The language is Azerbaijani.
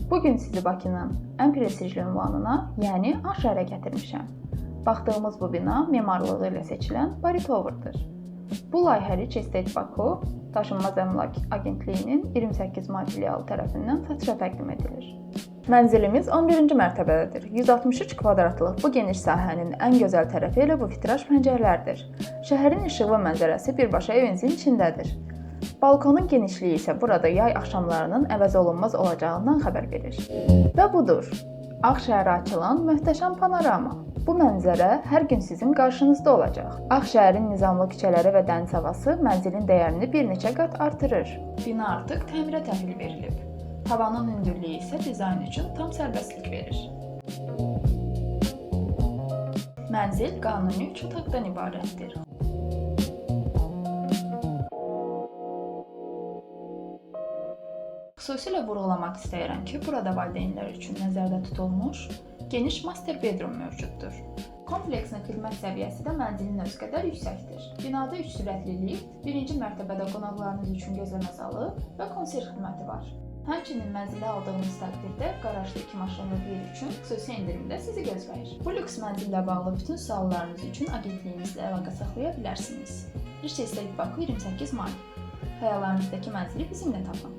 Bugün sizi Bakının ən prestijli ünvanına, yəni Ağ Şəhərə gətirmişəm. Baxdığımız bu bina memarlığı ilə seçilən Bari Tower'dır. Bu layihə Real Estate Baku Daşınmaz Əmlak Agentliyinin 28 may filialı tərəfindən satışa təqdim edilir. Mənzilimiz 11-ci mərtəbədədir. 163 kvadratlıq bu geniş sahənin ən gözəl tərəfi elə bu vitraj pəncərələrdir. Şəhərin işığı və mənzərəsi birbaşa evinizin içindədir. Balkonun genişliyi isə burada yay axşamlarının əvəzolunmaz olacağından xəbər verir. Və budur, Ağ Şəhərə açılan möhtəşəm panorama. Bu mənzərə hər gün sizin qarşınızda olacaq. Ağ Şəhərin nizamlı küçələri və dəniz havası mənzilin dəyərini bir neçə qat artırır. Bina artıq təmirə təhvil verilib. Tavanın hündürlüyü isə dizayn üçün tam sərbəstlik verir. Mənzil qanuni 3 otaqdan ibarətdir. Xüsusilə vurğulamaq istəyirəm ki, burada valideynlər üçün nəzərdə tutulmuş geniş master bedroom mövcuddur. Kompleksin xidmət səviyyəsi də mənzilin öz qədər yüksəkdir. Binada 3 sürətli lift, birinci mərtəbədə qonaqlarınız üçün gözləmə zalı və konserj xidməti var. Həmçinin mənzili aldığınız təqdirdə qarajda 2 maşınlı bir üçün xüsusi endirimdə sizi gözləyir. Bu lüks mənzillə bağlı bütün suallarınız üçün agentliyimizlə əlaqə saxlaya bilərsiniz. Real Estate Baku 28 may. Xəyallarınızdakı mənzili bizimlə tapın.